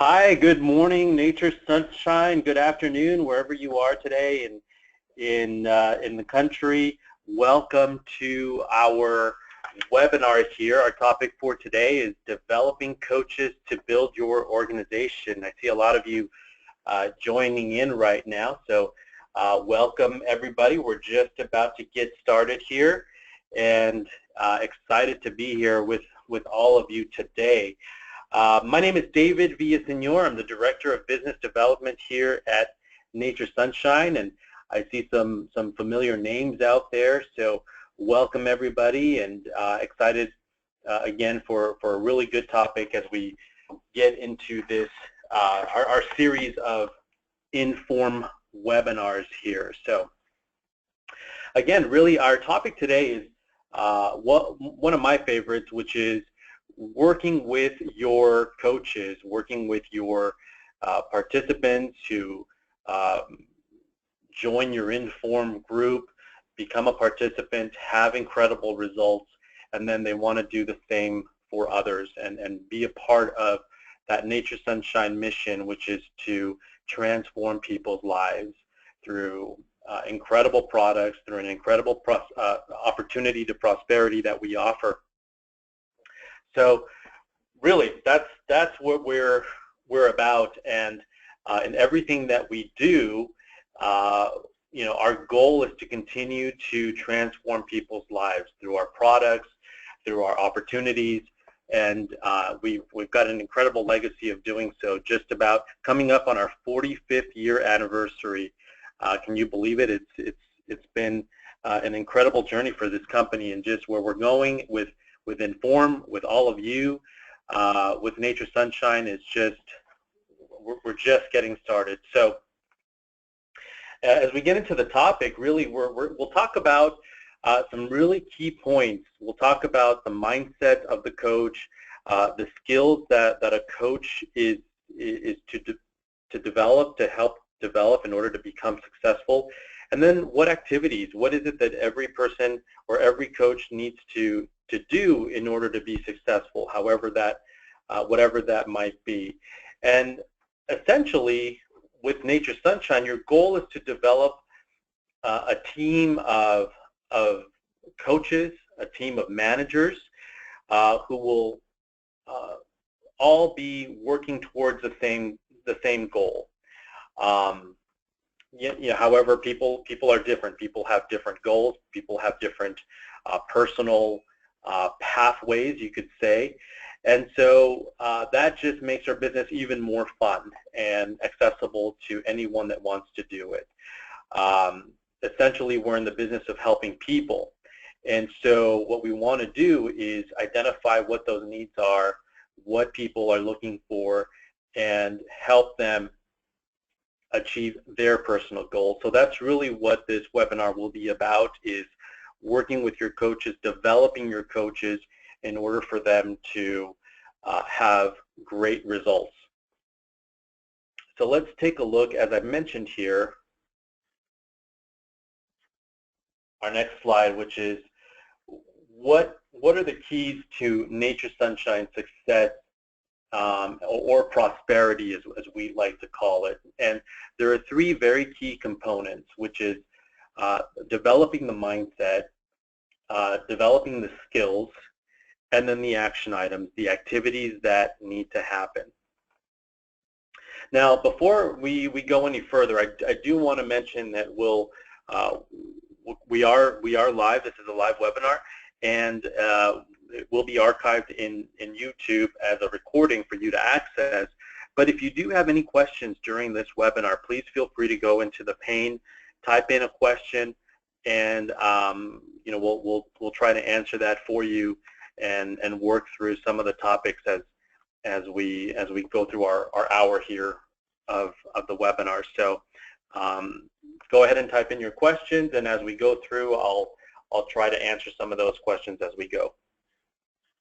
Hi, good morning, nature, sunshine, good afternoon, wherever you are today in the country. Welcome to our webinar here. Our topic for today is developing coaches to build your organization. I see a lot of you joining in right now, so welcome everybody. We're just about to get started here and excited to be here with all of you today. My name is David Villaseñor. I'm the Director of Business Development here at Nature Sunshine, and I see some familiar names out there, so welcome everybody, and excited again for a really good topic as we get into this, our series of IN.FORM webinars here. So again, really our topic today is one of my favorites, which is working with your coaches, working with your participants who join your IN.FORM group, become a participant, have incredible results, and then they want to do the same for others and be a part of that Nature Sunshine mission, which is to transform people's lives through incredible products, through an incredible opportunity to prosperity that we offer. So really, that's what we're about, and in everything that we do, our goal is to continue to transform people's lives through our products, through our opportunities, and we've got an incredible legacy of doing so. Just about coming up on our 45th year anniversary. Can you believe it? It's been an incredible journey for this company, and just where we're going with IN.FORM, with all of you, with Nature Sunshine, it's just, we're just getting started. So as we get into the topic, really, we'll talk about some really key points. We'll talk about the mindset of the coach, the skills that a coach is to develop, to help develop in order to become successful, and then what activities, what is it that every person or every coach needs to do in order to be successful, however that, whatever that might be. And essentially, with Nature Sunshine, your goal is to develop a team of coaches, a team of managers who will all be working towards the same goal. However, people are different. People have different goals. People have different personal pathways, you could say, and so that just makes our business even more fun and accessible to anyone that wants to do it. Essentially, we're in the business of helping people, and so what we want to do is identify what those needs are, what people are looking for, and help them achieve their personal goals. So that's really what this webinar will be about, is working with your coaches, developing your coaches in order for them to have great results. So let's take a look, as I mentioned here, our next slide, which is what are the keys to Nature Sunshine success or prosperity, as we like to call it. And there are three very key components, which is developing the mindset, developing the skills, and then the action items, the activities that need to happen. Now, before we go any further, I do want to mention that we are live. This is a live webinar, and it will be archived in YouTube as a recording for you to access. But if you do have any questions during this webinar, please feel free to go into the pane, type in a question, and we'll try to answer that for you and work through some of the topics as we go through our hour here of the webinar. So go ahead and type in your questions, and as we go through, I'll try to answer some of those questions as we go.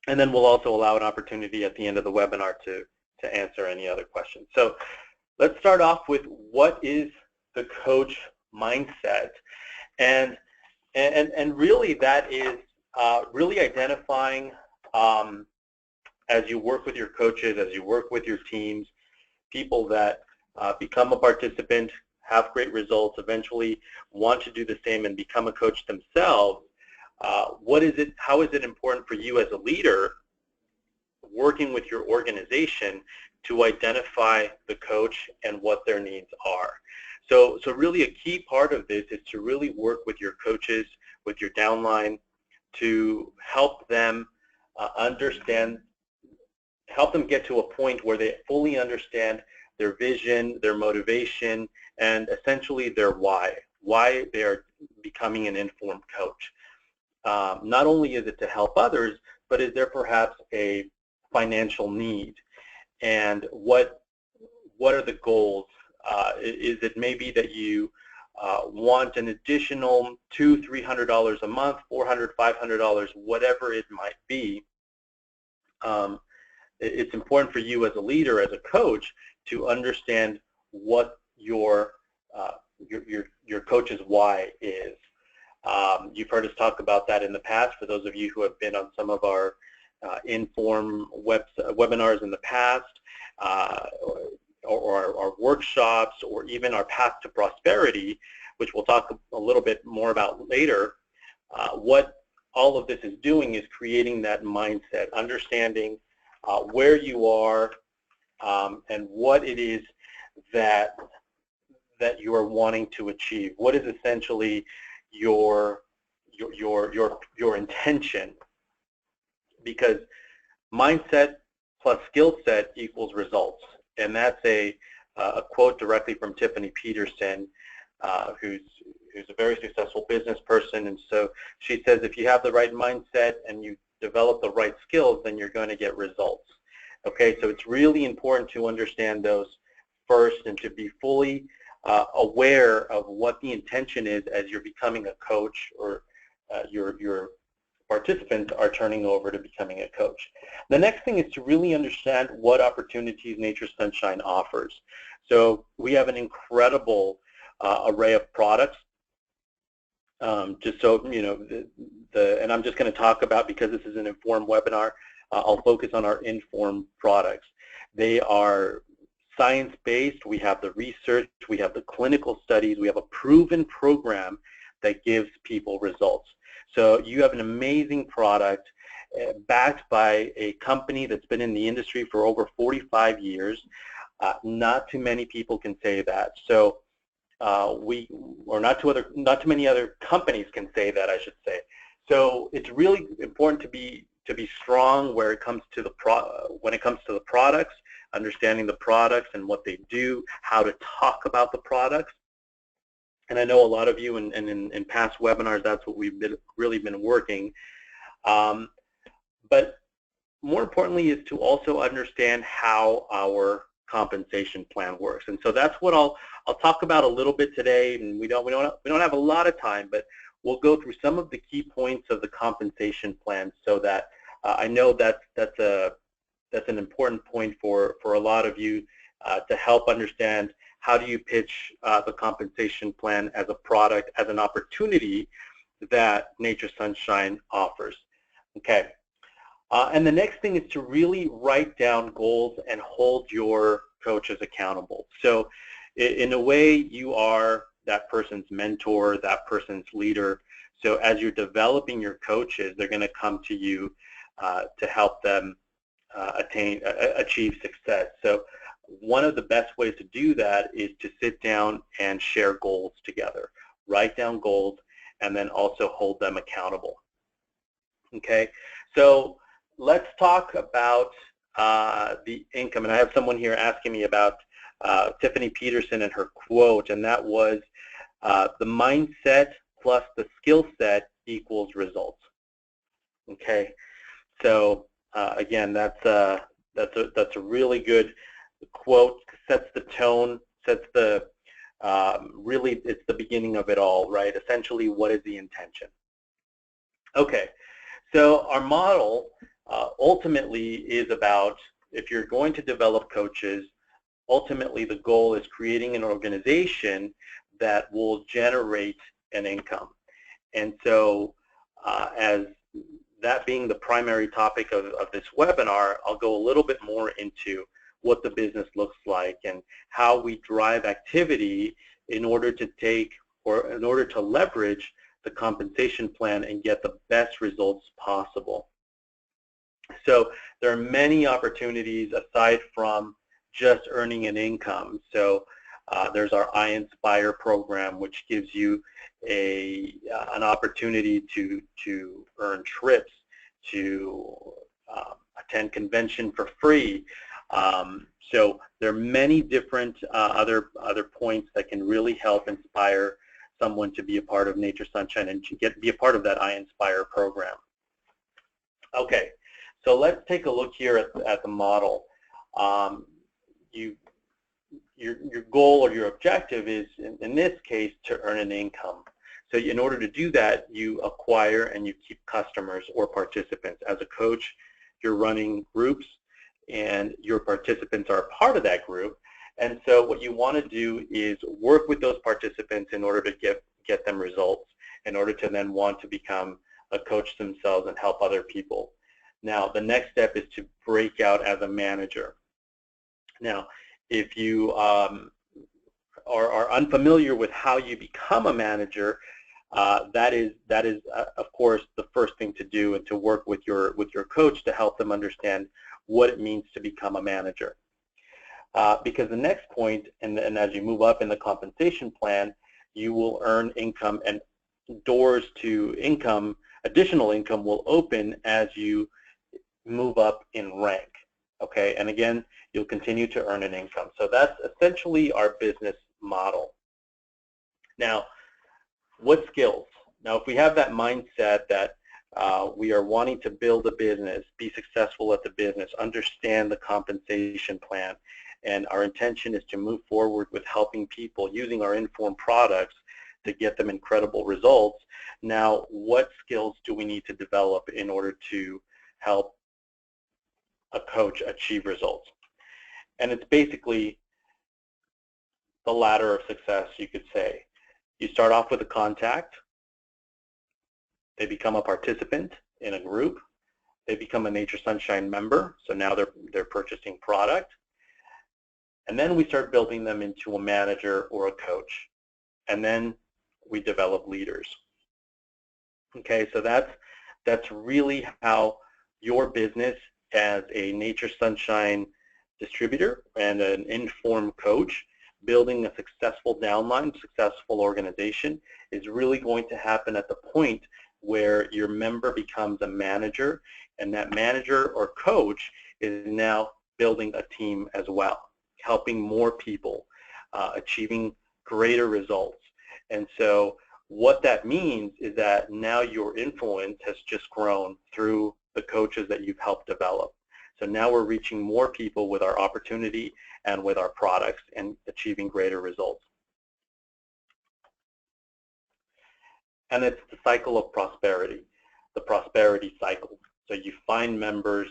And then we'll also allow an opportunity at the end of the webinar to answer any other questions. So let's start off with, what is the coach mindset? And really that is really identifying, as you work with your coaches, as you work with your teams, people that become a participant, have great results, eventually want to do the same and become a coach themselves, how is it important for you as a leader working with your organization to identify the coach and what their needs are? So really a key part of this is to really work with your coaches, with your downline, to help them help them get to a point where they fully understand their vision, their motivation, and essentially their why they are becoming an informed coach. Not only is it to help others, but is there perhaps a financial need? And what are the goals? Is it maybe that you want an additional $200-300 a month, $400, $500, whatever it might be? It's important for you as a leader, as a coach, to understand what your coach's why is. You've heard us talk about that in the past. For those of you who have been on some of our IN.FORM webinars in the past, or our workshops, or even our Path to Prosperity, which we'll talk a little bit more about later, what all of this is doing is creating that mindset, understanding where you are and what it is that you are wanting to achieve. What is essentially your intention? Because mindset plus skill set equals results, and that's a quote directly from Tiffany Peterson, who's a very successful business person. And so she says, if you have the right mindset and you develop the right skills, then you're going to get results. Okay, so it's really important to understand those first and to be fully aware of what the intention is as you're becoming a coach, or your participants are turning over to becoming a coach. The next thing is to really understand what opportunities Nature Sunshine offers. So we have an incredible array of products. Just so you know, and I'm just going to talk about, because this is an IN.FORM webinar, I'll focus on our IN.FORM products. They are science-based. We have the research, we have the clinical studies, we have a proven program that gives people results. So you have an amazing product backed by a company that's been in the industry for over 45 years. Not too many people can say that. So not too many other companies can say that, I should say. So it's really important to be strong where it comes to when it comes to the products, understanding the products and what they do, how to talk about the products. And I know a lot of you in past webinars, that's what we've really been working. But more importantly is to also understand how our compensation plan works. And so that's what I'll talk about a little bit today. And we don't have a lot of time, but we'll go through some of the key points of the compensation plan, so that I know that's an important point for a lot of you to help understand how do you pitch the compensation plan as a product, as an opportunity that Nature Sunshine offers. Okay. And the next thing is to really write down goals and hold your coaches accountable. So in a way, you are that person's mentor, that person's leader. So as you're developing your coaches, they're going to come to you to help them achieve success. So one of the best ways to do that is to sit down and share goals together. Write down goals and then also hold them accountable. Okay, so let's talk about the income. And I have someone here asking me about Tiffany Peterson and her quote, and that was, the mindset plus the skill set equals results. Okay, so again, that's a really good quote. Sets the tone, sets the really, it's the beginning of it all, right? Essentially, what is the intention? Okay, so our model ultimately is about, if you're going to develop coaches, ultimately the goal is creating an organization that will generate an income. And so as that being the primary topic of this webinar, I'll go a little bit more into what the business looks like and how we drive activity in order to take or in order to leverage the compensation plan and get the best results possible. So there are many opportunities aside from just earning an income. So there's our IN.FORM program, which gives you an opportunity to earn trips, to attend convention for free. So there are many different other points that can really help inspire someone to be a part of Nature Sunshine and to be a part of that IN.FORM program. Okay, so let's take a look here at the model. Your goal or your objective is, in this case, to earn an income. So in order to do that, you acquire and you keep customers or participants. As a coach, you're running groups and your participants are a part of that group. And so what you want to do is work with those participants in order to get them results, in order to then want to become a coach themselves and help other people. Now, the next step is to break out as a manager. Now, if you are unfamiliar with how you become a manager, that is of course the first thing to do, and to work with your coach to help them understand what it means to become a manager. Because the next point, and as you move up in the compensation plan, you will earn income, and doors to income, additional income, will open as you move up in rank. Okay, and again, you'll continue to earn an income. So that's essentially our business model. Now, what skills? Now, if we have that mindset that we are wanting to build a business, be successful at the business, understand the compensation plan, and our intention is to move forward with helping people using our IN.FORM products to get them incredible results. Now, what skills do we need to develop in order to help a coach achieve results? And it's basically the ladder of success, you could say. You start off with a contact. They become a participant in a group. They become a Nature Sunshine member, so now they're purchasing product. And then we start building them into a manager or a coach. And then we develop leaders. Okay, so that's really how your business as a Nature Sunshine distributor and an IN.FORM coach, building a successful downline, successful organization, is really going to happen at the point where your member becomes a manager, and that manager or coach is now building a team as well, helping more people, achieving greater results. And so what that means is that now your influence has just grown through the coaches that you've helped develop. So now we're reaching more people with our opportunity and with our products and achieving greater results. And it's the cycle of prosperity, the prosperity cycle. So you find members,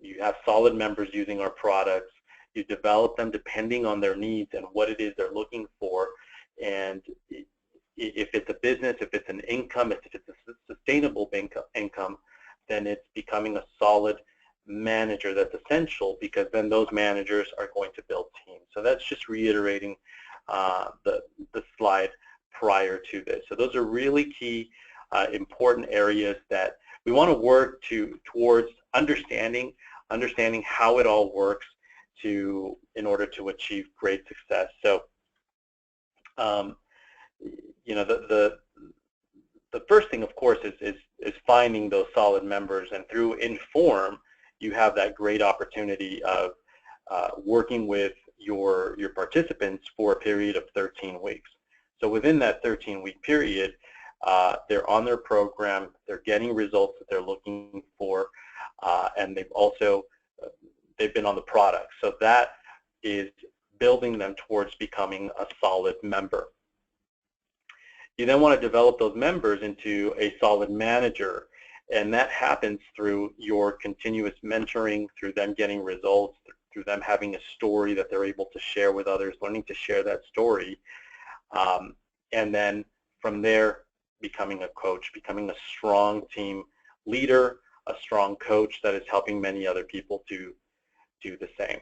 you have solid members using our products, you develop them depending on their needs and what it is they're looking for. And if it's a business, if it's an income, if it's a sustainable income, then it's becoming a solid manager that's essential, because then those managers are going to build teams. So that's just reiterating the slide prior to this. So those are really key, important areas that we want to work towards understanding how it all works in order to achieve great success. So you know, the first thing, of course, is finding those solid members, and through IN.FORM, you have that great opportunity of working with your participants for a period of 13 weeks. So within that 13-week period, they're on their program, they're getting results that they're looking for, and they've been on the product. So that is building them towards becoming a solid member. You then want to develop those members into a solid manager, and that happens through your continuous mentoring, through them getting results, through them having a story that they're able to share with others, learning to share that story, and then from there becoming a coach, becoming a strong team leader, a strong coach that is helping many other people to do the same.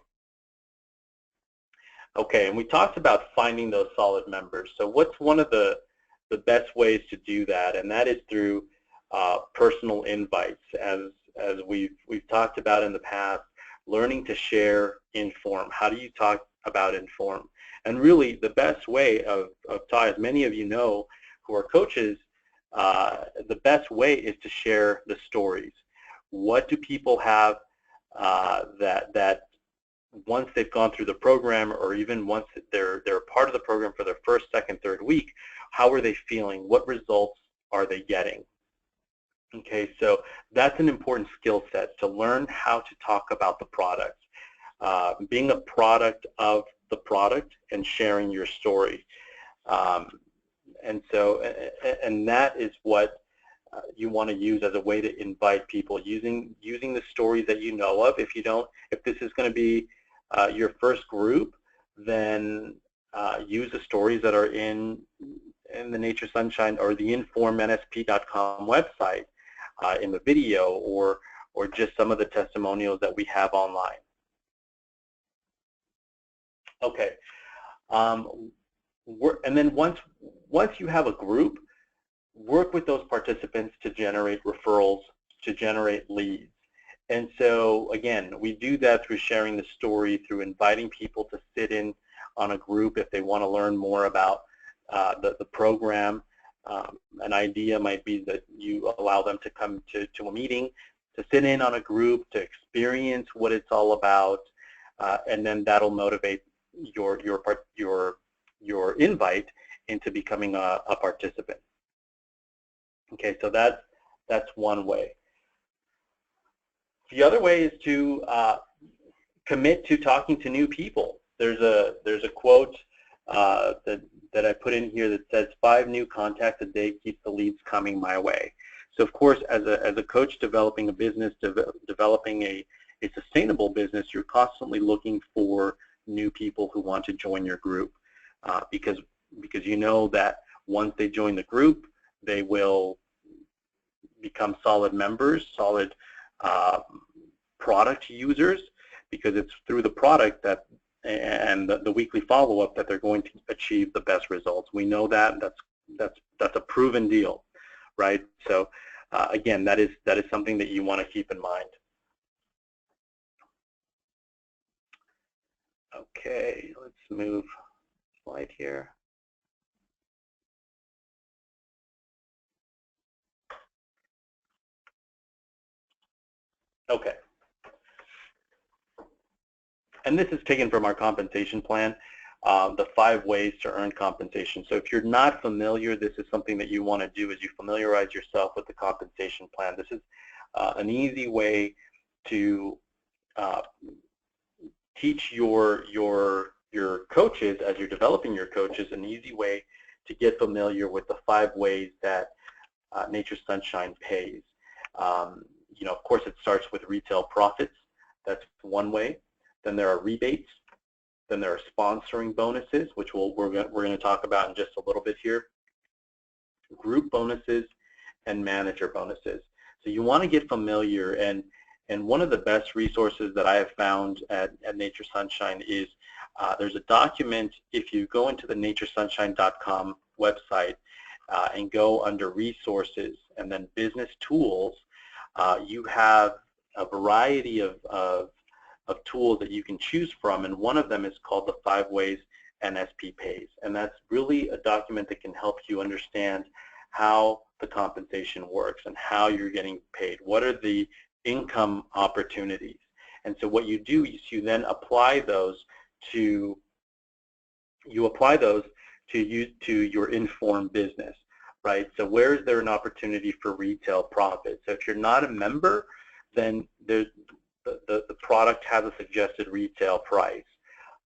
Okay, and we talked about finding those solid members. So what's one of the best ways to do that? And that is through personal invites. As we've talked about in the past, learning to share IN.FORM. How do you talk about IN.FORM? And really, the best way of as many of you know who are coaches, the best way is to share the stories. What do people have that once they've gone through the program, or even once they're part of the program for their first, second, third week, how are they feeling? What results are they getting? Okay, so that's an important skill set, to learn how to talk about the product, being a product of the product and sharing your story. And that is what you want to use as a way to invite people, using the stories that you know of. If this is going to be your first group, then use the stories that are in the Nature Sunshine or the IN.FORM.NSP.com website, in the video, or just some of the testimonials that we have online. Okay, and then once you have a group, work with those participants to generate referrals, to generate leads. And so again, we do that through sharing the story, through inviting people to sit in on a group if they want to learn more about the program. An idea might be that you allow them to come to a meeting, to sit in on a group, to experience what it's all about, and then that'll motivate your invite into becoming a participant. Okay, so that's one way. The other way is to commit to talking to new people. There's a quote that I put in here that says 5 new contacts a day keeps the leads coming my way. So of course, as a coach developing a business, developing a sustainable business, you're constantly looking for new people who want to join your group, because you know that once they join the group, they will become solid members, solid product users, because it's through the product that and the weekly follow-up that they're going to achieve the best results. We know that. That's a proven deal, right? So again, that is something that you want to keep in mind. Okay, let's move slide here. Okay. And this is taken from our compensation plan, the 5 ways to earn compensation. So if you're not familiar, this is something that you want to do, is you familiarize yourself with the compensation plan. This is an easy way to teach your coaches, as you're developing your coaches, an easy way to get familiar with the 5 ways that Nature Sunshine pays. You know, of course, it starts with retail profits. That's one way. Then there are rebates. Then there are sponsoring bonuses, which we're going to talk about in just a little bit here. Group bonuses and manager bonuses. So you want to get familiar, and one of the best resources that I have found at Nature Sunshine is there's a document. If you go into the naturesunshine.com website and go under resources and then business tools, you have a variety of tools that you can choose from, and one of them is called the 5 Ways NSP Pays, and that's really a document that can help you understand how the compensation works and how you're getting paid. What are the income opportunities? And so what you do is you then apply those to your IN.FORM business, right? So where is there an opportunity for retail profit? So if you're not a member, then the product has a suggested retail price,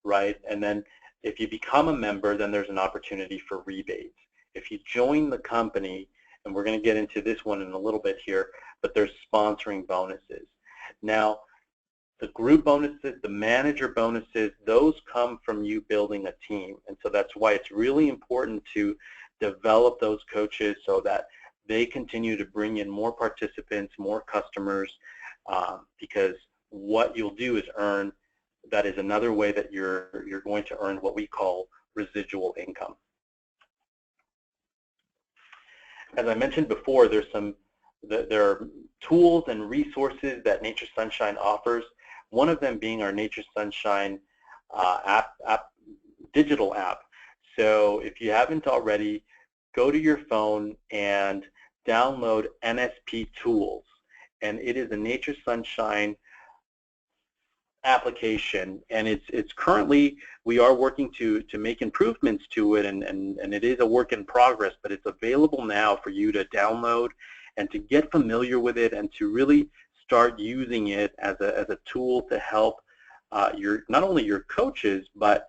right? And then if you become a member, then there's an opportunity for rebates. If you join the company, and we're going to get into this one in a little bit here, but there's sponsoring bonuses. Now, the group bonuses, the manager bonuses, those come from you building a team. And so that's why it's really important to develop those coaches so that they continue to bring in more participants, more customers, because what you'll do is earn that is another way that you're going to earn what we call residual income. As I mentioned before, there are tools and resources that Nature Sunshine offers. One of them being our Nature Sunshine digital app. So if you haven't already, go to your phone and download NSP Tools. And it is a Nature Sunshine application, and it's currently, we are working to make improvements to it, and it is a work in progress, but it's available now for you to download and to get familiar with it and to really start using it as a tool to help not only your coaches, but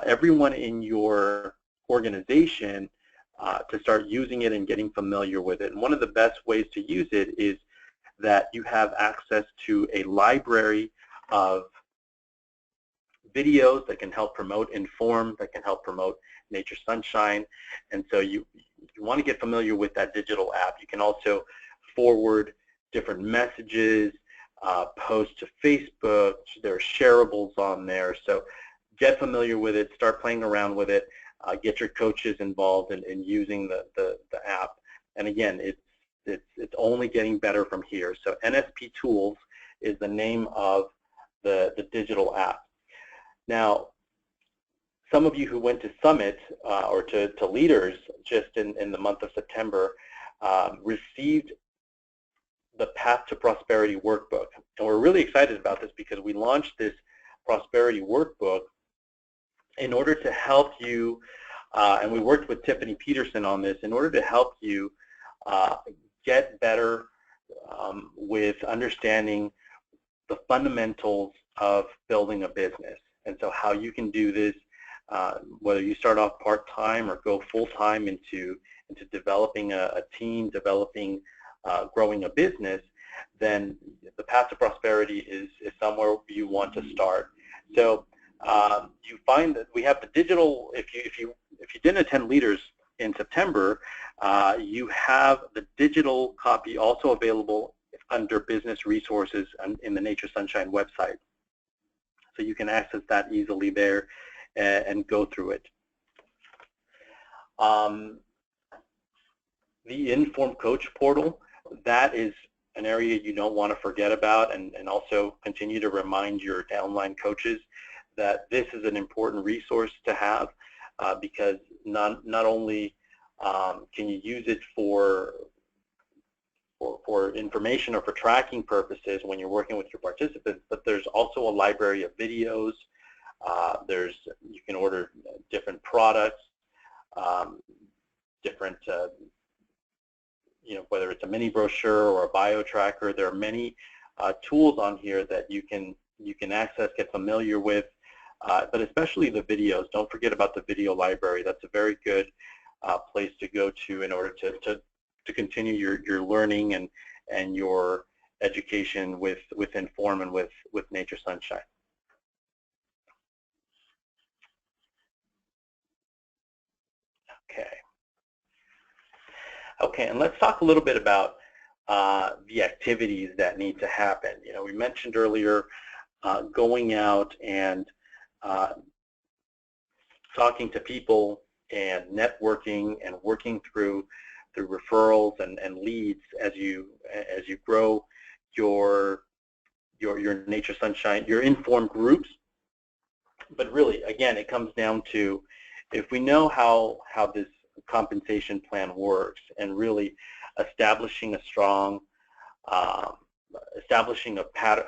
everyone in your organization to start using it and getting familiar with it. And one of the best ways to use it is that you have access to a library of videos that can help promote IN.FORM, that can help promote Nature Sunshine. And so you want to get familiar with that digital app. You can also forward different messages, post to Facebook. There are shareables on there. So get familiar with it, start playing around with it, get your coaches involved in using the app. And again, it's only getting better from here. So NSP Tools is the name of the digital app. Now, some of you who went to Summit or to Leaders just in the month of September received the Path to Prosperity workbook. And we're really excited about this because we launched this Prosperity workbook in order to help you, and we worked with Tiffany Peterson on this, in order to help you get better with understanding the fundamentals of building a business. And so how you can do this, whether you start off part-time or go full-time into developing a team, growing a business, then the Path to Prosperity is somewhere you want to start. So you find that we have the digital, if you didn't attend Leaders in September, you have the digital copy also available under Business Resources in the Nature Sunshine website. So you can access that easily there and go through it. The IN.FORM Coach Portal, that is an area you don't want to forget about, and also continue to remind your downline coaches that this is an important resource to have because not only can you use it for information or for tracking purposes when you're working with your participants, but there's also a library of videos. You can order different products, whether it's a mini brochure or a bio tracker. There are many tools on here that you can access, get familiar with, but especially the videos. Don't forget about the video library. That's a very good place to go to in order to continue your learning and your education with IN.FORM and with Nature Sunshine. Okay, and let's talk a little bit about the activities that need to happen. We mentioned earlier going out and talking to people and networking and working through referrals and leads as you grow your Nature Sunshine, your IN.FORM groups. But really, again, it comes down to, if we know how this compensation plan works, and really establishing a strong, establishing a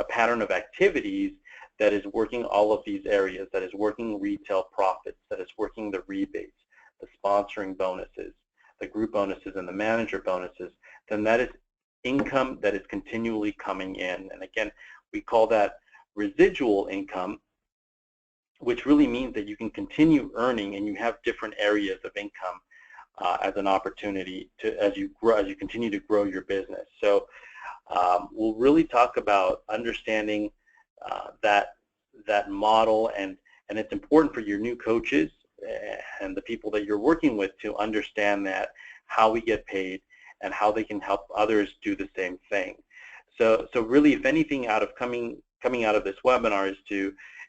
pattern of activities that is working all of these areas, that is working retail profits, that is working the rebates, the sponsoring bonuses, the group bonuses, and the manager bonuses, then that is income that is continually coming in. And again, we call that residual income, which really means that you can continue earning and you have different areas of income as an opportunity as you continue to grow your business. So we'll really talk about understanding that model, and it's important for your new coaches and the people that you're working with to understand that, how we get paid and how they can help others do the same thing. So really, if anything coming out of this webinar is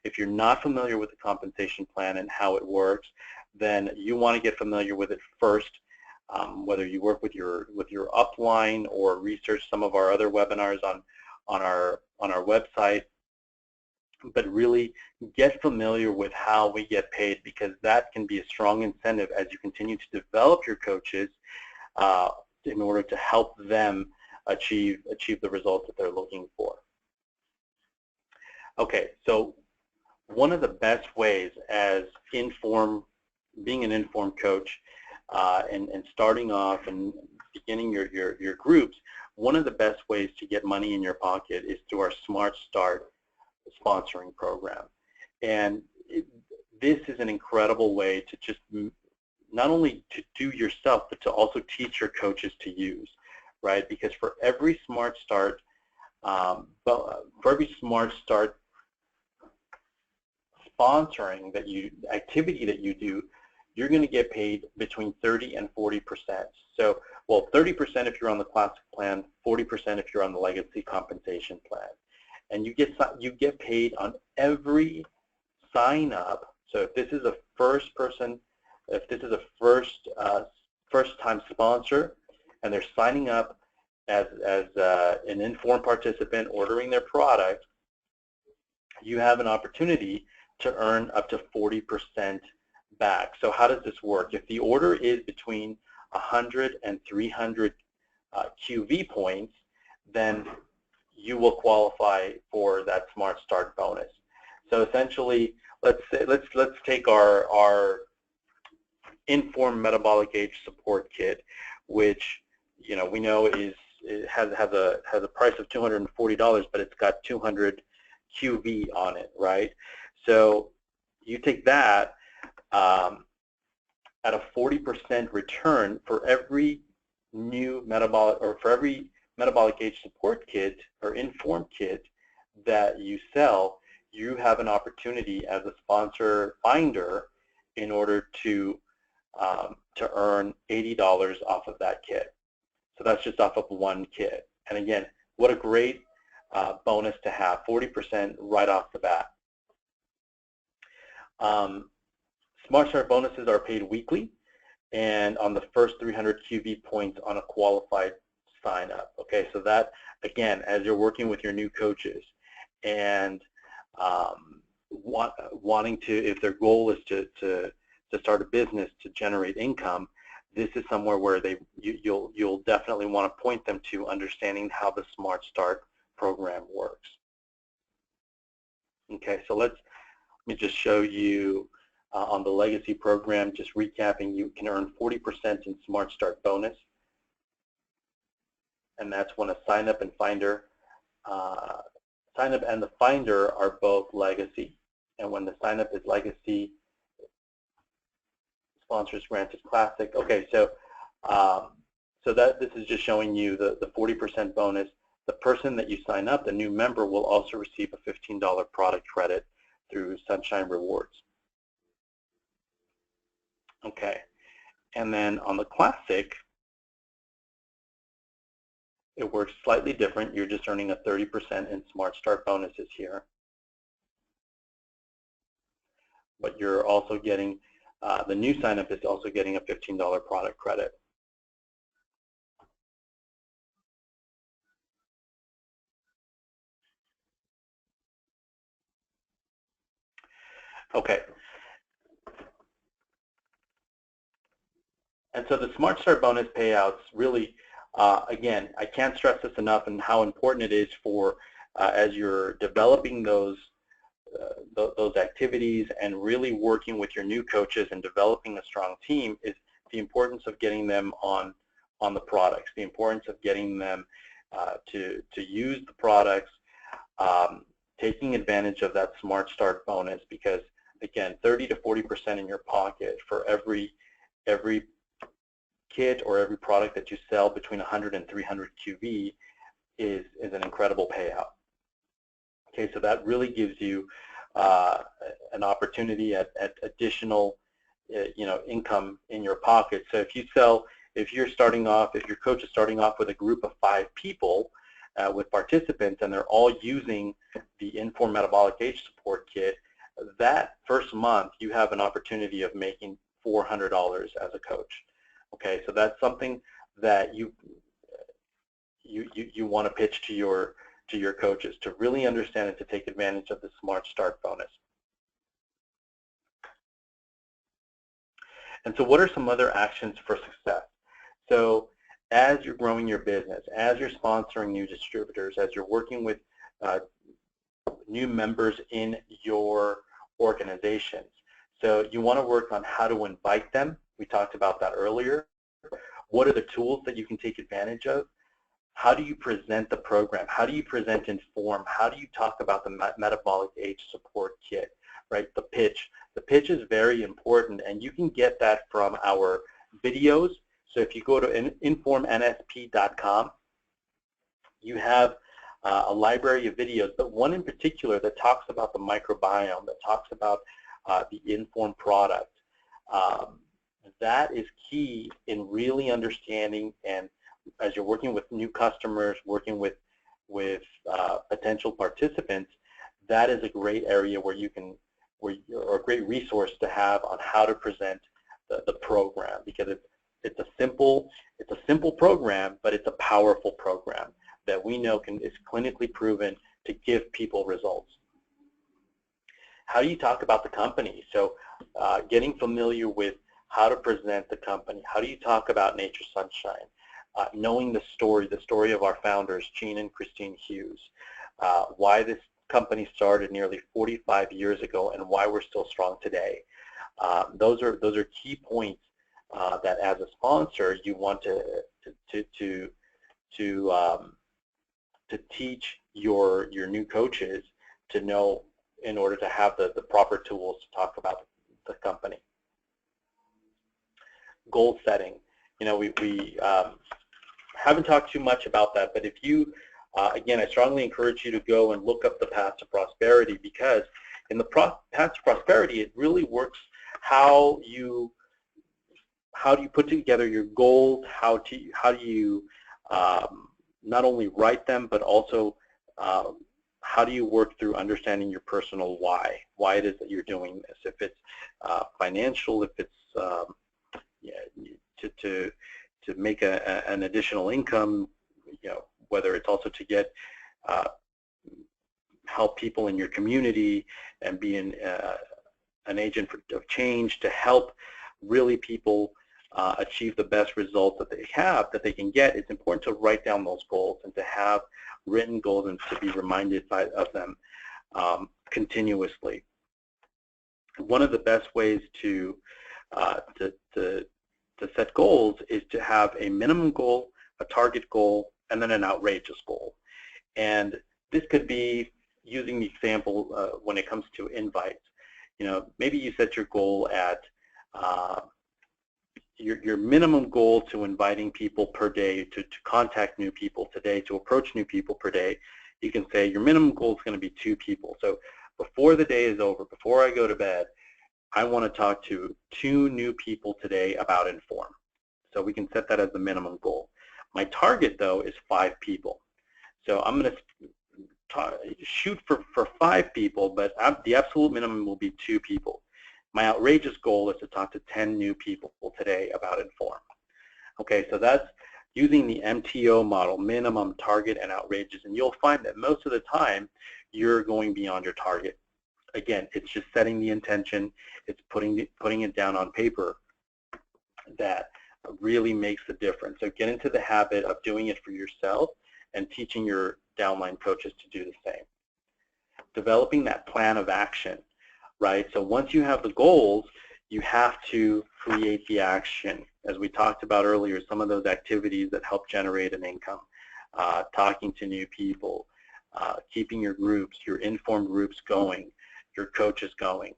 If you're not familiar with the compensation plan and how it works, then you want to get familiar with it first. Whether you work with your upline or research some of our other webinars on our website, but really get familiar with how we get paid, because that can be a strong incentive as you continue to develop your coaches in order to help them achieve the results that they're looking for. Okay, so one of the best ways as being an IN.FORM coach and starting off and beginning your groups, one of the best ways to get money in your pocket is through our Smart Start sponsoring program. And this is an incredible way to just not only to do yourself, but to also teach your coaches to use, right? Because for every Smart Start, sponsoring activity that you do, you're going to get paid between 30 and 40%. So, well, 30% if you're on the classic plan, 40% if you're on the legacy compensation plan, and you get paid on every sign up. So if this is a first time sponsor, and they're signing up as an IN.FORM participant ordering their product, you have an opportunity to earn up to 40% back. So how does this work? If the order is between 100 and 300 QV points, then you will qualify for that Smart Start bonus. So essentially, let's take our IN.FORM Metabolic Age Support Kit, which we know has a price of $240, but it's got 200 QV on it, right? So you take that at a 40% return for every new metabolic age support kit or IN.FORM kit that you sell, you have an opportunity as a sponsor finder in order to earn $80 off of that kit. So that's just off of one kit. And again, what a great bonus to have, 40% right off the bat. Smart Start bonuses are paid weekly and on the first 300 QV points on a qualified sign up. Okay, so that, again, as you're working with your new coaches and wanting to, if their goal is to start a business to generate income, this is somewhere where you'll definitely want to point them to understanding how the Smart Start program works. Okay, so let me just show you on the legacy program, just recapping, you can earn 40% in Smart Start bonus, and that's when a sign up and the finder are both legacy, and when the sign up is legacy, sponsors granted classic. Okay, so this is just showing you the 40% bonus. The person that you sign up, the new member, will also receive a $15 product credit through Sunshine Rewards. Okay, and then on the classic, it works slightly different. You're just earning a 30% in Smart Start bonuses here. But you're also getting, the new sign-up is also getting a $15 product credit. Okay. And so the Smart Start bonus payouts really, again, I can't stress this enough and how important it is for as you're developing those activities and really working with your new coaches and developing a strong team, is the importance of getting them on the products, the importance of getting them to use the products, taking advantage of that Smart Start bonus, because again, 30 to 40% in your pocket for every kit or every product that you sell between 100 and 300 QV is an incredible payout. Okay, so that really gives you an opportunity at additional income in your pocket. So if your coach is starting off with a group of 5 people with participants and they're all using the IN.FORM Metabolic Age Support Kit, that first month you have an opportunity of making $400 as a coach. Okay, so that's something that you want to pitch to your coaches to really understand and to take advantage of the Smart Start bonus. And so what are some other actions for success? So as you're growing your business, as you're sponsoring new distributors, as you're working with new members in your organizations, so you want to work on how to invite them. We talked about that earlier. What are the tools that you can take advantage of? How do you present the program? How do you present IN.FORM? How do you talk about the metabolic age support kit, right? The pitch. The pitch is very important, and you can get that from our videos. So if you go to IN.FORMNSP.com, you have a library of videos, but one in particular that talks about the microbiome, that talks about the IN.FORM product. That is key in really understanding, and as you're working with new customers, working with potential participants, that is a great area where you can, or a great resource to have on how to present the program, because it's a simple program, but it's a powerful program that we know is clinically proven to give people results. How do you talk about the company? So getting familiar with how to present the company. How do you talk about Nature Sunshine? Knowing the story of our founders, Gene and Christine Hughes, why this company started nearly 45 years ago and why we're still strong today. Those are key points that, as a sponsor, you want to teach your new coaches to know in order to have the proper tools to talk about the company. Goal setting. You know, we haven't talked too much about that, but if you, again, I strongly encourage you to go and look up the Path to Prosperity, because in the Path to Prosperity, it really works how you put together your goals, how do you not only write them, but also how do you work through understanding your personal why it is that you're doing this. If it's financial, if it's to make an additional income, you know, whether it's also to get help people in your community and be an agent of change to help really people achieve the best results that they can get. It's important to write down those goals and to have written goals and to be reminded of them continuously. One of the best ways to set goals is to have a minimum goal, a target goal, and then an outrageous goal. And this could be, using the example when it comes to invites. You know, maybe you set your goal at your minimum goal to inviting people per day, to contact new people today, to approach new people per day. You can say your minimum goal is going to be 2 people. So before the day is over, before I go to bed, I want to talk to 2 new people today about IN.FORM. So we can set that as the minimum goal. My target, though, is 5 people. So I'm going to shoot for 5 people, but the absolute minimum will be 2 people. My outrageous goal is to talk to 10 new people today about IN.FORM. Okay, so that's using the MTO model, minimum, target, and outrageous. And you'll find that most of the time, you're going beyond your target. Again, it's just setting the intention, it's putting it down on paper that really makes the difference. So get into the habit of doing it for yourself and teaching your downline coaches to do the same. Developing that plan of action, right? So once you have the goals, you have to create the action. As we talked about earlier, some of those activities that help generate an income, talking to new people, keeping your groups, your IN.FORM groups going, your coaches going,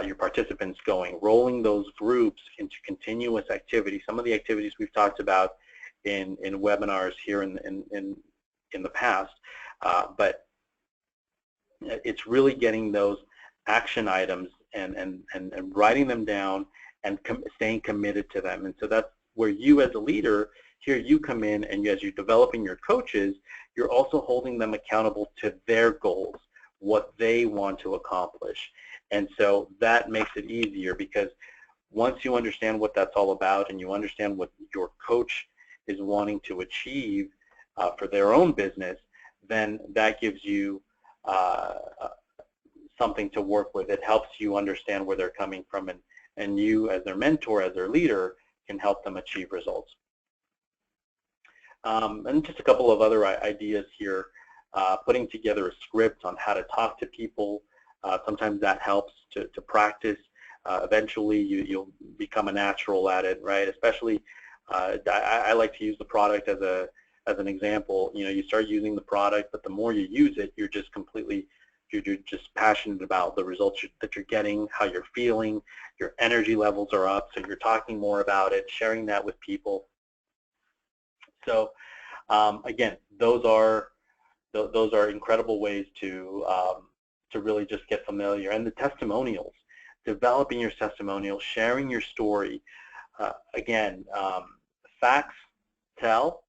your participants going, rolling those groups into continuous activity. Some of the activities we've talked about in webinars here in the past, but it's really getting those action items and writing them down and staying committed to them. And so that's where you, as a leader, here you come in, and as you're developing your coaches, you're also holding them accountable to their goals, what they want to accomplish. And so that makes it easier, because once you understand what that's all about and you understand what your coach is wanting to achieve for their own business, then that gives you something to work with. It helps you understand where they're coming from, and you as their mentor, as their leader, can help them achieve results. And just a couple of other ideas here. Putting together a script on how to talk to people. Sometimes that helps to practice. Eventually you'll become a natural at it, right? Especially, I like to use the product as an example. You know, you start using the product, but the more you use it, you're just passionate about the results that you're getting, how you're feeling, your energy levels are up, so you're talking more about it, sharing that with people. So again, those are incredible ways to really just get familiar. And the testimonials, developing your testimonials, sharing your story. Again, facts tell,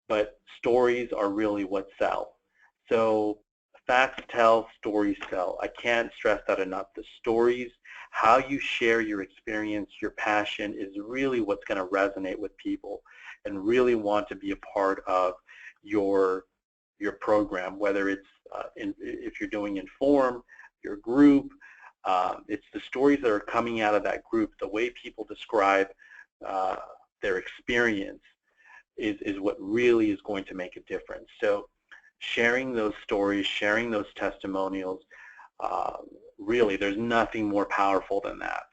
but stories are really what sell. So facts tell, stories tell. I can't stress that enough. The stories, how you share your experience, your passion, is really what's going to resonate with people and really want to be a part of your program, whether it's if you're doing IN.FORM, your group. It's the stories that are coming out of that group, the way people describe their experience is what really is going to make a difference. So sharing those stories, sharing those testimonials, really there's nothing more powerful than that.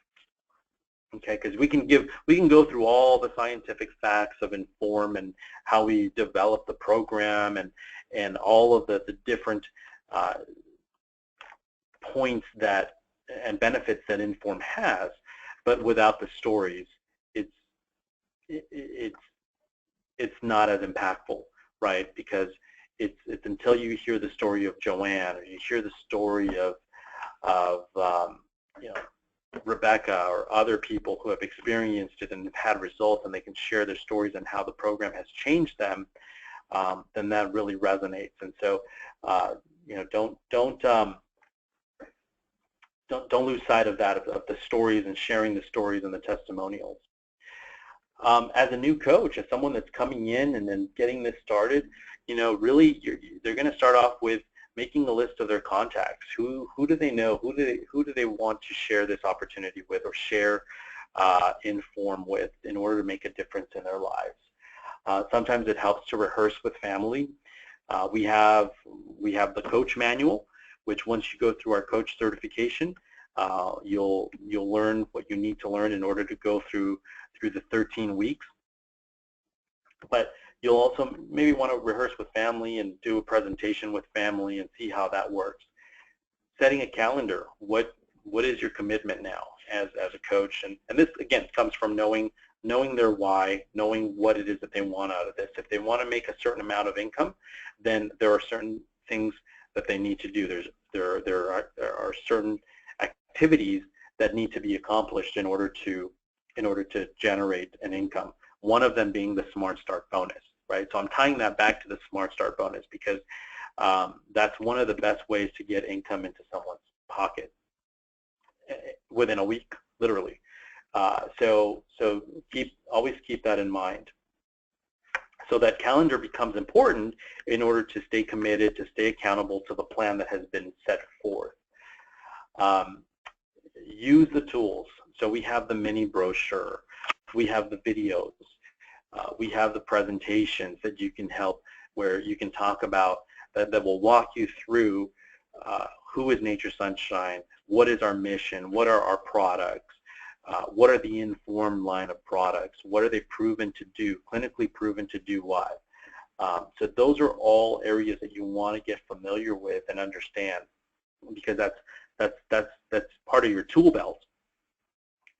Okay, because we can go through all the scientific facts of IN.FORM and how we develop the program and all of the different points and benefits that IN.FORM has, but without the stories, it's not as impactful, right? Because it's until you hear the story of Joanne, or you hear the story of you know, Rebecca, or other people who have experienced it and have had results, and they can share their stories and how the program has changed them, then that really resonates. And so, you know, don't lose sight of that, of the stories and sharing the stories and the testimonials. As a new coach, as someone that's coming in and then getting this started, you know, really they're going to start off with making a list of their contacts. Who do they know? Who do they want to share this opportunity with, or share IN.FORM with, in order to make a difference in their lives? Sometimes it helps to rehearse with family. We have the coach manual, which once you go through our coach certification, you'll learn what you need to learn in order to go through the 13 weeks. But you'll also maybe want to rehearse with family and do a presentation with family and see how that works. Setting a calendar. What is your commitment now as a coach? And this, again, comes from knowing their why, knowing what it is that they want out of this. If they want to make a certain amount of income, then there are certain things that they need to do. There are certain activities that need to be accomplished in order to generate an income. One of them being the Smart Start bonus, right? So I'm tying that back to the Smart Start bonus, because that's one of the best ways to get income into someone's pocket within a week, literally. So always keep that in mind. So that calendar becomes important in order to stay committed, to stay accountable to the plan that has been set forth. Use the tools. So we have the mini brochure, we have the videos, we have the presentations that you can help, where you can talk about, that will walk you through who is Nature Sunshine, what is our mission, what are our products, what are the IN.FORM line of products, what are they proven to do, clinically proven to do what. So those are all areas that you want to get familiar with and understand, because that's part of your tool belt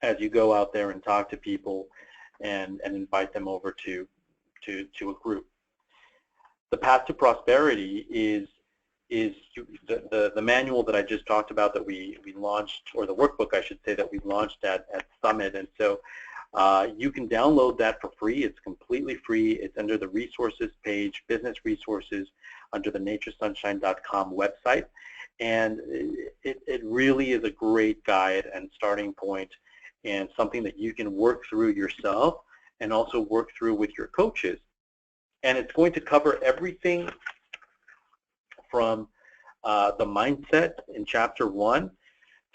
as you go out there and talk to people and invite them over to a group. The path to prosperity is the manual that I just talked about, that we launched, or the workbook I should say, that we launched at Summit. And so you can download that for free. It's completely free. It's under the resources page, business resources, under the naturesunshine.com website. And it really is a great guide and starting point, and something that you can work through yourself and also work through with your coaches. And it's going to cover everything from the mindset in chapter 1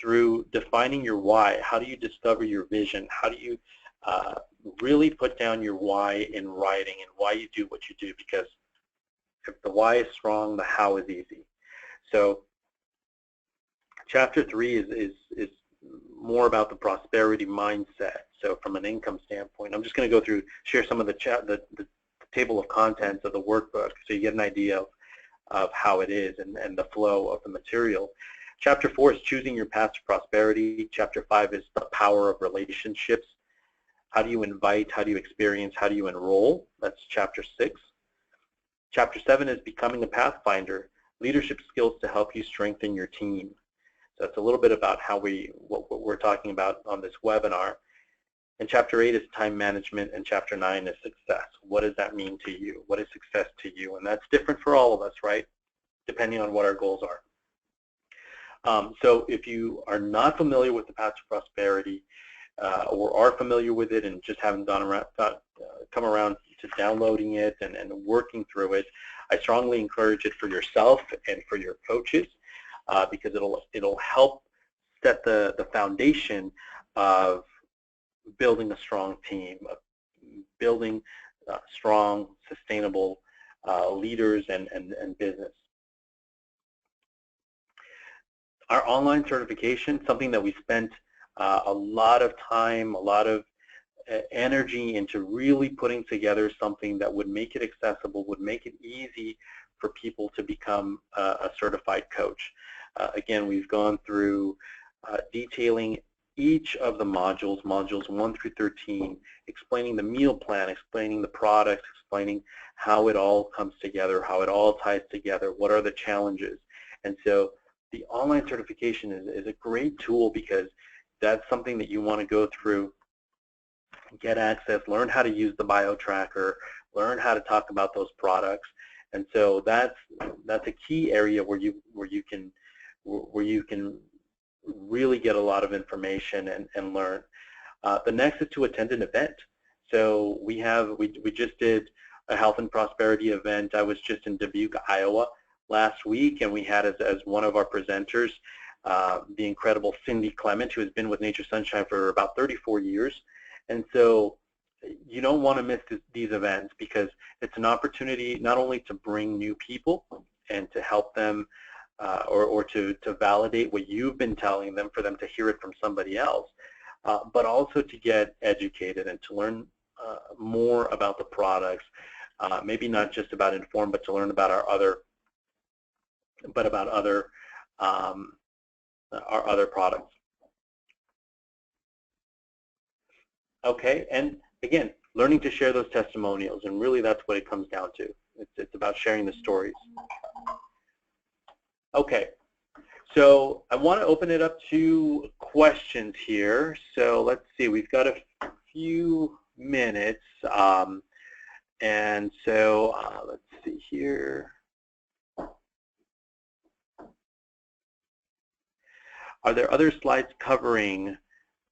through defining your why. How do you discover your vision? How do you really put down your why in writing, and why you do what you do? Because if the why is strong, the how is easy. So chapter 3 is more about the prosperity mindset. So from an income standpoint, I'm just going to go through, share some of the table of contents of the workbook so you get an idea of how it is and the flow of the material. Chapter 4 is choosing your path to prosperity. Chapter 5 is the power of relationships. How do you invite, how do you experience, how do you enroll? That's chapter 6. Chapter 7 is becoming a pathfinder, leadership skills to help you strengthen your team. So that's a little bit about what we're talking about on this webinar. And chapter 8 is time management, and chapter 9 is success. What does that mean to you? What is success to you? And that's different for all of us, right? Depending on what our goals are. So if you are not familiar with the path to prosperity, or are familiar with it and just haven't come around to downloading it and working through it, I strongly encourage it for yourself and for your coaches, because it'll help set the foundation of building a strong team, of building strong, sustainable leaders and business. Our online certification, something that we spent a lot of time, a lot of energy into really putting together something that would make it accessible, would make it easy for people to become a certified coach. Again, we've gone through detailing each of the modules 1 through 13, explaining the meal plan, explaining the products, explaining how it all comes together, how it all ties together, what are the challenges. And so the online certification is a great tool, because that's something that you want to go through, get access, learn how to use the bio tracker, learn how to talk about those products. And so that's a key area where you can really get a lot of information and learn. The next is to attend an event. So we just did a health and prosperity event. I was just in Dubuque, Iowa last week, and we had as one of our presenters the incredible Cindy Clement, who has been with Nature Sunshine for about 34 years. And so you don't want to miss these events, because it's an opportunity not only to bring new people and to help them or to validate what you've been telling them, for them to hear it from somebody else, but also to get educated and to learn more about the products, maybe not just about IN.FORM, but to learn about our other products. Okay, and again, learning to share those testimonials, and really that's what it comes down to. It's about sharing the stories. Okay, so I want to open it up to questions here. So let's see, we've got a few minutes, and so let's see here. Are there other slides covering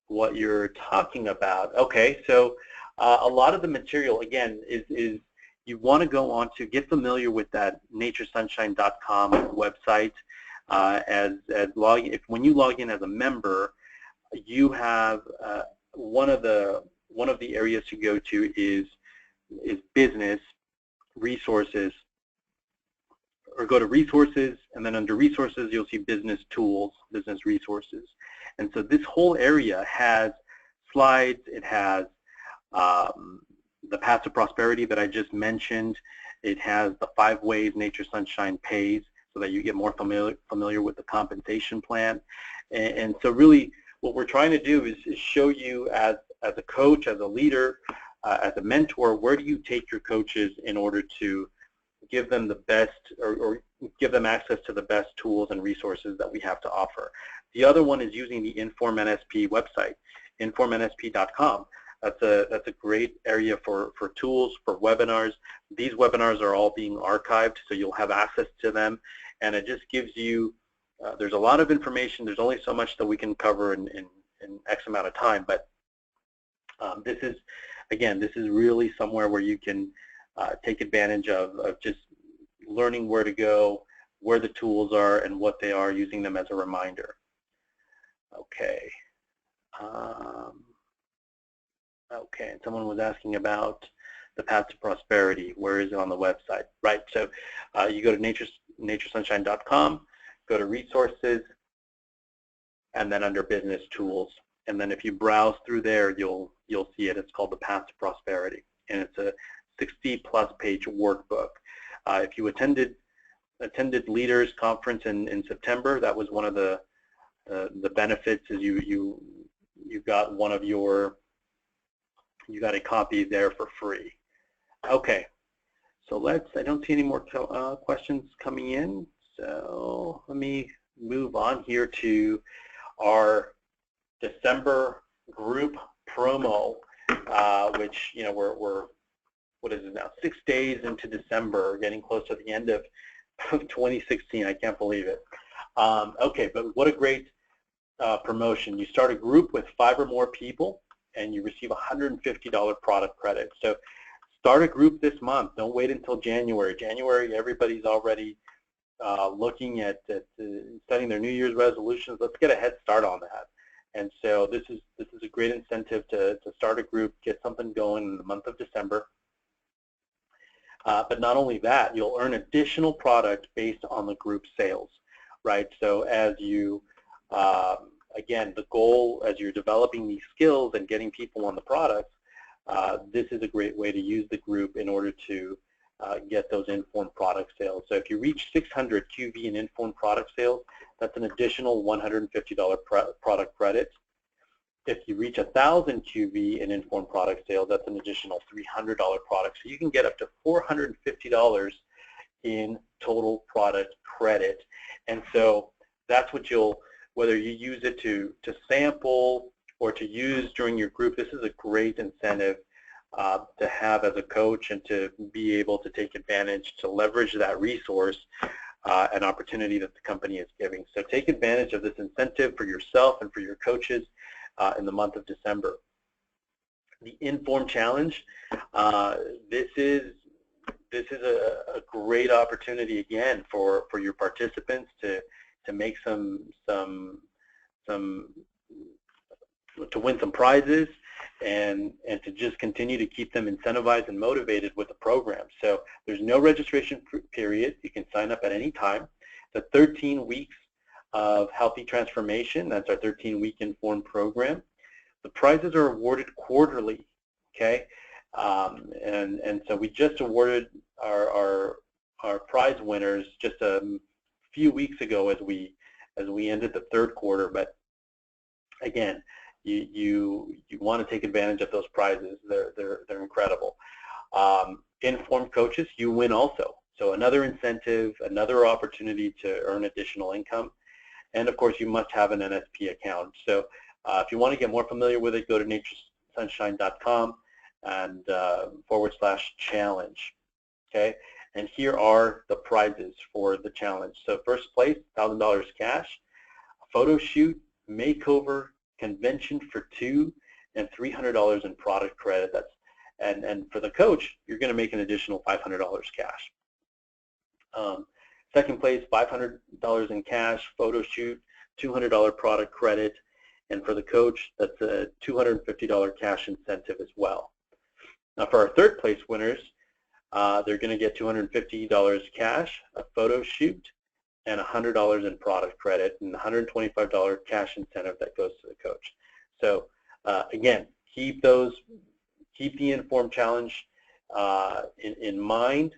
what you're talking about? Okay, so a lot of the material, again, is you want to go on to get familiar with that naturesunshine.com website. When you log in as a member, you have one of the areas to go to is business resources, or go to resources, and then under resources you'll see business tools, business resources. And so this whole area has slides, it has the path to prosperity that I just mentioned, it has the 5 ways Nature Sunshine pays, so that you get more familiar with the compensation plan. And so really what we're trying to do is show you as a coach, as a leader, as a mentor, where do you take your coaches in order to give them the best, or give them access to the best tools and resources that we have to offer. The other one is using the IN.FORM NSP website, IN.FORMNSP.com. That's a great area for tools, for webinars. These webinars are all being archived, so you'll have access to them, and it just gives you there's a lot of information. There's only so much that we can cover in X amount of time, but this is, again, this is really somewhere where you can take advantage of just learning where to go, where the tools are, and what they are, using them as a reminder. Okay. Okay, and someone was asking about the path to prosperity. Where is it on the website? Right, so you go to naturesunshine.com, go to resources, and then under business tools. And then if you browse through there, you'll see it. It's called the Path to Prosperity, and it's a 60-plus page workbook. If you attended Leaders Conference in September, that was one of the benefits, is you got one of your, you got a copy there for free. Okay, so I don't see any more questions coming in, so let me move on here to our December group promo, which, you know, we're what is it now, 6 days into December, getting close to the end of 2016. I can't believe it. Okay, but what a great promotion. You start a group with 5 or more people, and you receive $150 product credit. So start a group this month. Don't wait until January. January, everybody's already looking at setting their New Year's resolutions. Let's get a head start on that. And so this is a great incentive to start a group, get something going in the month of December. But not only that, you'll earn additional product based on the group sales, right? So as you, again, the goal as you're developing these skills and getting people on the products, this is a great way to use the group in order to get those IN.FORM product sales. So if you reach 600 QV in IN.FORM product sales, that's an additional $150 product credit. If you reach 1,000 QV in IN.FORM product sales, that's an additional $300 product. So you can get up to $450 in total product credit. And so that's what you'll, whether you use it to sample or to use during your group, this is a great incentive to have as a coach, and to be able to take advantage, to leverage that resource, an opportunity that the company is giving. So take advantage of this incentive for yourself and for your coaches in the month of December. The IN.FORM Challenge, this is a great opportunity again for your participants to make to win some prizes, and to just continue to keep them incentivized and motivated with the program. So there's no registration period. You can sign up at any time. The 13 weeks of healthy transformation, that's our 13-week IN.FORM program. The prizes are awarded quarterly, okay? And so we just awarded our prize winners just a few weeks ago as we ended the third quarter. But again, you want to take advantage of those prizes. They're incredible. IN.FORM coaches, you win also. So another incentive, another opportunity to earn additional income. And of course, you must have an NSP account. So if you want to get more familiar with it, go to naturesunshine.com and /challenge. Okay, and here are the prizes for the challenge. So first place, $1,000 cash, a photo shoot, makeover, convention for 2, and $300 in product credit. That's and for the coach, you're going to make an additional $500 cash. Second place, $500 in cash, photo shoot, $200 product credit, and for the coach, that's a $250 cash incentive as well. Now for our third place winners, they're going to get $250 cash, a photo shoot, and $100 in product credit, and $125 cash incentive that goes to the coach. So again, keep the IN.FORM Challenge in mind,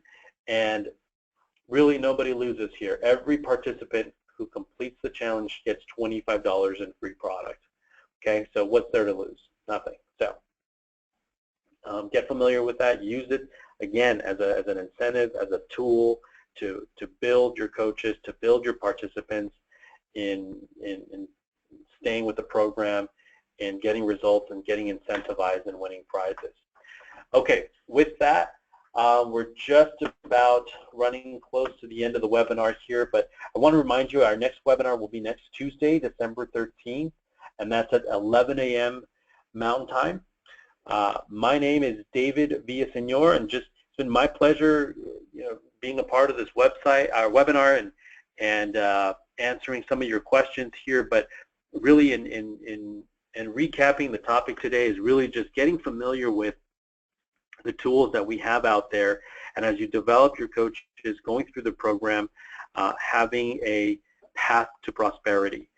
and really nobody loses here. Every participant who completes the challenge gets $25 in free product. Okay, so what's there to lose? Nothing. So get familiar with that. Use it again as an incentive, as a tool to build your coaches, to build your participants in staying with the program, and getting results, and getting incentivized and winning prizes. Okay, with that, We're just about running close to the end of the webinar here, but I want to remind you our next webinar will be next Tuesday, December 13th, and that's at 11 a.m. Mountain Time. My name is David Villaseñor, and just it's been my pleasure, being a part of this website, our webinar, and answering some of your questions here. But really, in recapping the topic today, is really just getting familiar with the tools that we have out there, and as you develop your coaches, going through the program, having a path to prosperity.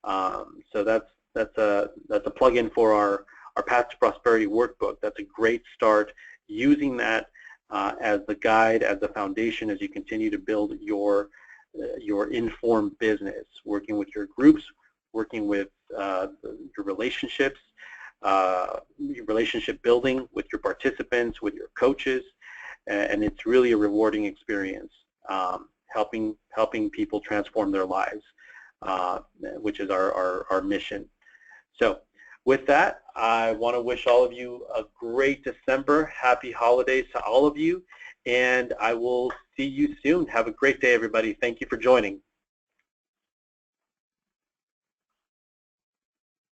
So that's a plug-in for our Path to Prosperity workbook. That's a great start, using that as the guide, as the foundation, as you continue to build your IN.FORM business, working with your groups, working with your relationships, your relationship building with your participants, with your coaches, and it's really a rewarding experience, helping people transform their lives, which is our mission. So with that, I want to wish all of you a great December. Happy holidays to all of you, and I will see you soon. Have a great day, everybody. Thank you for joining.